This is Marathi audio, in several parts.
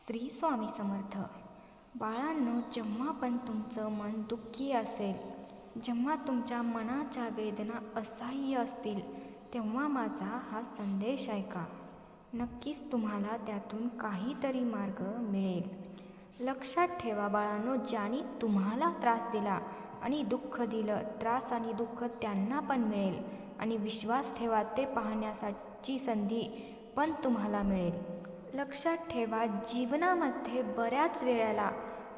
श्री स्वामी समर्थ. बाळांनो, जेव्हा पण तुमचं मन दुःखी असेल, जेव्हा तुमच्या मनाच्या वेदना असह्य असतील, तेव्हा माझा हा संदेश ऐका. नक्कीच तुम्हाला त्यातून काहीतरी मार्ग मिळेल. लक्षात ठेवा बाळांनो, ज्यांनी तुम्हाला त्रास दिला आणि दुःख दिलं, त्रास आणि दुःख त्यांना पण मिळेल. आणि विश्वास ठेवा, ते पाहण्याची संधी पण तुम्हाला मिळेल. लक्षात ठेवा, जीवनामध्ये बऱ्याच वेळेला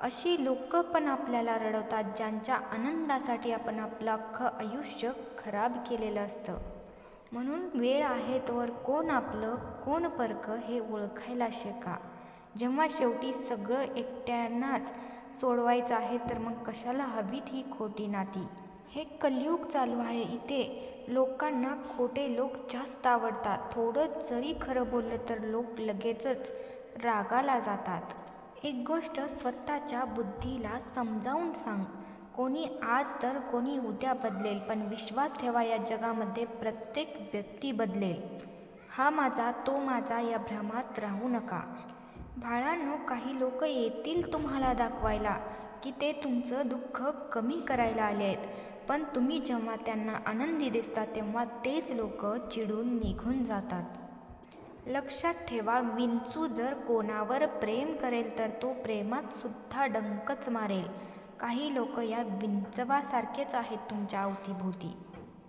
अशी लोक पण आपल्याला रडवतात, ज्यांच्या आनंदासाठी आपण आपलं अख्खं आयुष्य खराब केलेलं असतं. म्हणून वेळ आहे तोवर कोण आपलं कोण परकं हे ओळखायला शिका. जेव्हा शेवटी सगळं एकट्यानाच सोडवायचं आहे, तर मग कशाला हवीत ही खोटी नाती. हे कलियुग चालू आहे. इथे लोकांना खोटे लोक जास्त आवडतात. थोडं जरी खरं बोललं तर लोक लगेचच रागाला जातात. एक गोष्ट स्वतःच्या बुद्धीला समजावून सांग. कोणी आज तर कोणी उद्या बदलेल, पण विश्वास ठेवा, या जगामध्ये प्रत्येक व्यक्ती बदलेल. हा माझा तो माझा या भ्रमात राहू नका. बाळांनो, काही लोक येतील तुम्हाला दाखवायला की ते तुमचं दुःख कमी करायला आले आहेत, पण तुम्ही जेव्हा त्यांना आनंदी दिसता तेव्हा तेच लोक चिडून निघून जातात. लक्षात ठेवा, विंचू जर कोणावर प्रेम करेल तर तो प्रेमात सुद्धा डंकच मारेल. काही लोक या विंचवासारखेच आहेत तुमच्या अवतीभोवती.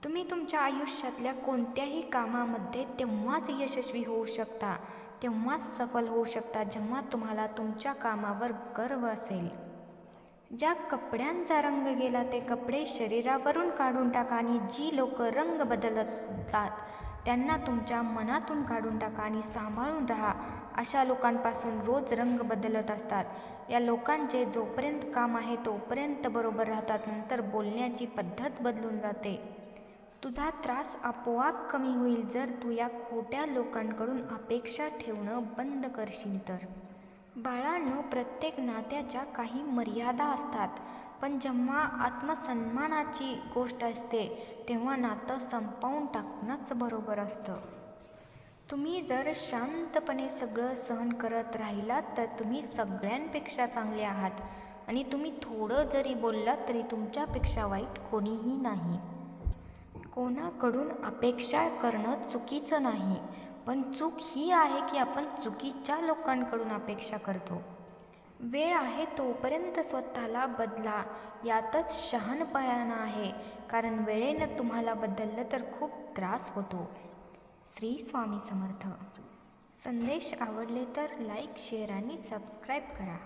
तुम्ही तुमच्या आयुष्यातल्या कोणत्याही कामामध्ये तेव्हाच यशस्वी होऊ शकता, तेव्हाच सफल होऊ शकता, जेव्हा तुम्हाला तुमच्या कामावर गर्व असेल. ज्या कपड्यांचा रंग गेला ते कपडे शरीरावरून काढून टाका, आणि जी लोक रंग बदलतात त्यांना तुमच्या मनातून काढून टाका आणि सांभाळून राहा. अशा लोकांपासून रोज रंग बदलत असतात. या लोकांचे जोपर्यंत काम आहे तोपर्यंत बरोबर राहतात, नंतर बोलण्याची पद्धत बदलून जाते. तुझा त्रास आपोआप कमी होईल जर तू या खोट्या लोकांकडून अपेक्षा ठेवणं बंद करशील तर. बाळांनो, प्रत्येक नात्याच्या काही मर्यादा असतात, पण जेव्हा आत्मसन्मानाची गोष्ट असते तेव्हा नातं संपवून टाकणंच बरोबर असतं. तुम्ही जर शांतपणे सगळं सहन करत राहिलात तर तुम्ही सगळ्यांपेक्षा चांगले आहात, आणि तुम्ही थोडं जरी बोललात तरी तुमच्यापेक्षा वाईट कोणीही नाही. कोणाकडून अपेक्षा करणं चुकीचं नाही, पण चूक ही आहे की आपण चुकीच्या लोकांकडून अपेक्षा करतो. वेळ आहे तोपर्यंत स्वतःला बदला, यातच शहाणपणा आहे, कारण वेळेनं तुम्हाला बदललं तर खूप त्रास होतो. श्री स्वामी समर्थ. संदेश आवडले तर लाईक, शेअर आणि सबस्क्राईब करा.